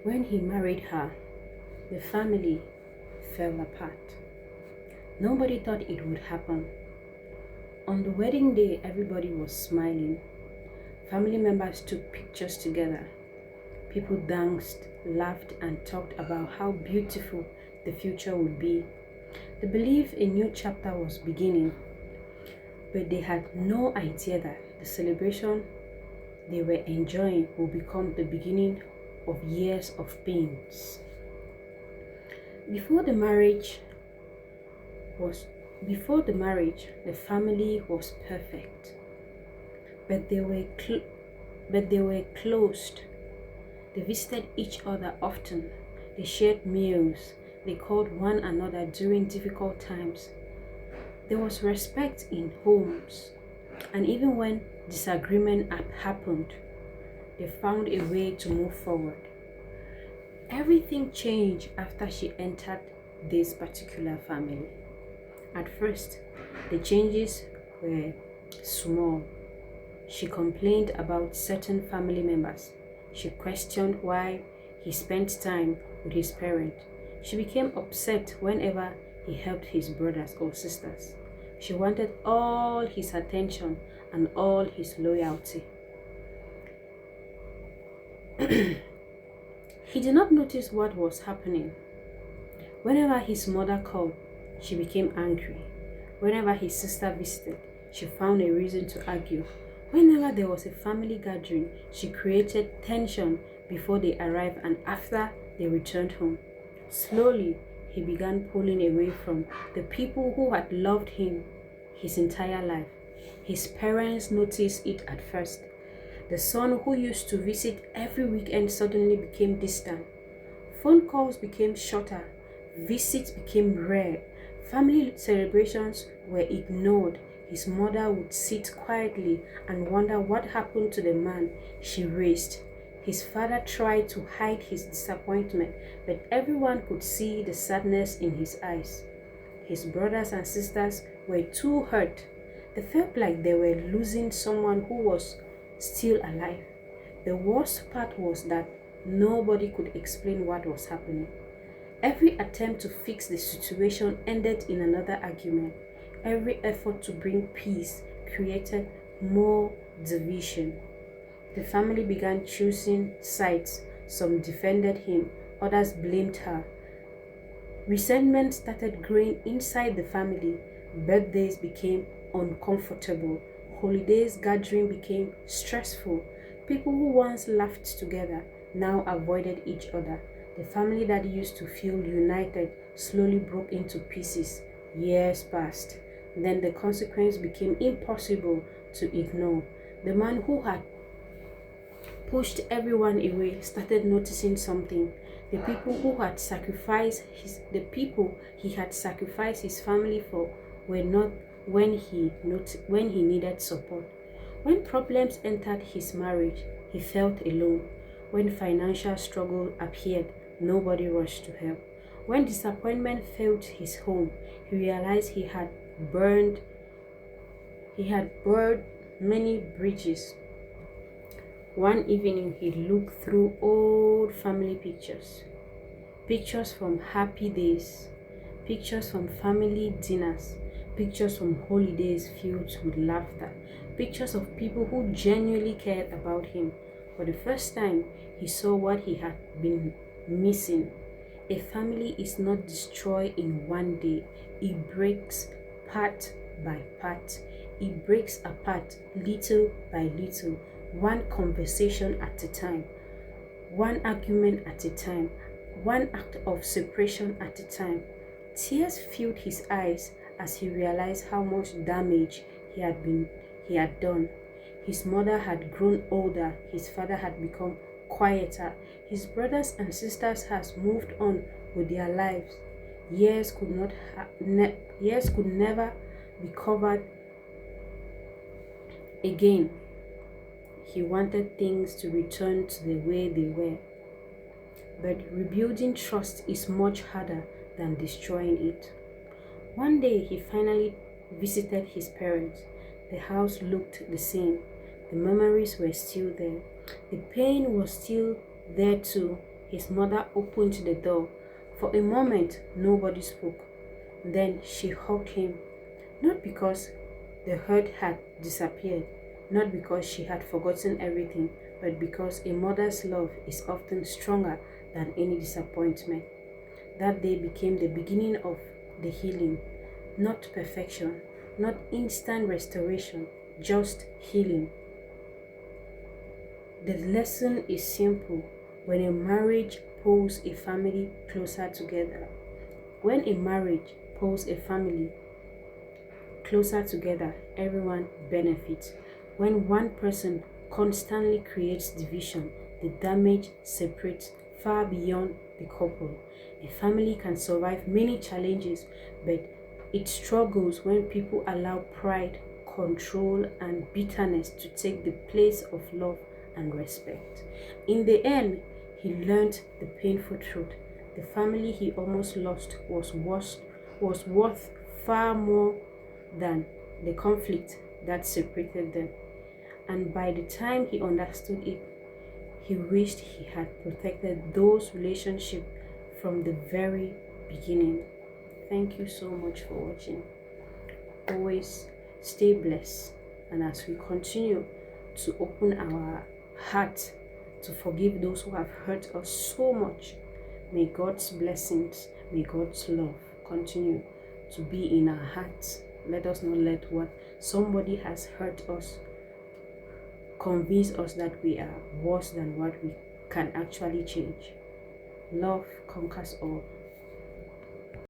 When he married her, the family fell apart. Nobody thought it would happen. On the wedding day, everybody was smiling. Family members took pictures together. People danced, laughed, and talked about how beautiful the future would be. They believed a new chapter was beginning, but they had no idea that the celebration they were enjoying would become the beginning of years of pains. Before the marriage was Before the marriage, the family was perfect, but they were closed. They visited each other often. They shared meals. They called one another during difficult times. There was respect in homes, and even when disagreement happened, they found a way to move forward. Everything changed after she entered this particular family. At first, the changes were small. She complained about certain family members. She questioned why he spent time with his parents. She became upset whenever he helped his brothers or sisters. She wanted all his attention and all his loyalty. He did not notice what was happening. Whenever his mother called, she became angry. Whenever his sister visited, she found a reason to argue. Whenever there was a family gathering, she created tension before they arrived and after they returned home. Slowly, he began pulling away from the people who had loved him his entire life. His parents noticed it at first. The son who used to visit every weekend suddenly became distant. Phone calls became shorter. Visits became rare. Family celebrations were ignored. His mother would sit quietly and wonder what happened to the man she raised. His father tried to hide his disappointment, but everyone could see the sadness in his eyes. His brothers and sisters were too hurt. They felt like they were losing someone who was still alive. The worst part was that nobody could explain what was happening. Every attempt to fix the situation ended in another argument. Every effort to bring peace created more division. The family began choosing sides. Some defended him, others blamed her. Resentment started growing inside the family. Birthdays became uncomfortable. Holidays gathering became stressful. People who once laughed together now avoided each other. The family that used to feel united slowly broke into pieces. Years passed. Then the consequence became impossible to ignore. The man who had pushed everyone away started noticing something. The people he had sacrificed his family for were not when he needed support. When problems entered his marriage, he felt alone. When financial struggle appeared, nobody rushed to help. When disappointment filled his home, he realized he had burned many bridges. One evening, he looked through old family pictures from happy days, pictures from family dinners, pictures from holidays filled with laughter, pictures of people who genuinely cared about him. For the first time, he saw what he had been missing. A family is not destroyed in one day, it breaks part by part. It breaks apart little by little, one conversation at a time, one argument at a time, one act of separation at a time. Tears filled his eyes as he realized how much damage he had done. His mother had grown older, his father had become quieter, his brothers and sisters had moved on with their lives. Years could never be covered again. He wanted things to return to the way they were. But rebuilding trust is much harder than destroying it. One day he finally visited his parents. The house looked the same. The memories were still there. The pain was still there too. His mother opened the door. For a moment, nobody spoke. Then she hugged him, not because the hurt had disappeared, not because she had forgotten everything, but because a mother's love is often stronger than any disappointment. That day became the beginning of the healing, not perfection, not instant restoration, just healing. The lesson is simple. When a marriage pulls a family closer together, when a marriage pulls a family closer together, everyone benefits. When one person constantly creates division, the damage separates far beyond the couple. A family can survive many challenges, but it struggles when people allow pride, control, and bitterness to take the place of love and respect. In the end, he learned the painful truth. The family he almost lost was worth far more than the conflict that separated them. And by the time he understood it, he wished he had protected those relationships from the very beginning. Thank you so much for watching. Always stay blessed. And as we continue to open our heart to forgive those who have hurt us so much, may God's blessings, may God's love continue to be in our hearts. Let us not let what somebody has hurt us convince us that we are worse than what we can actually change. Love conquers all.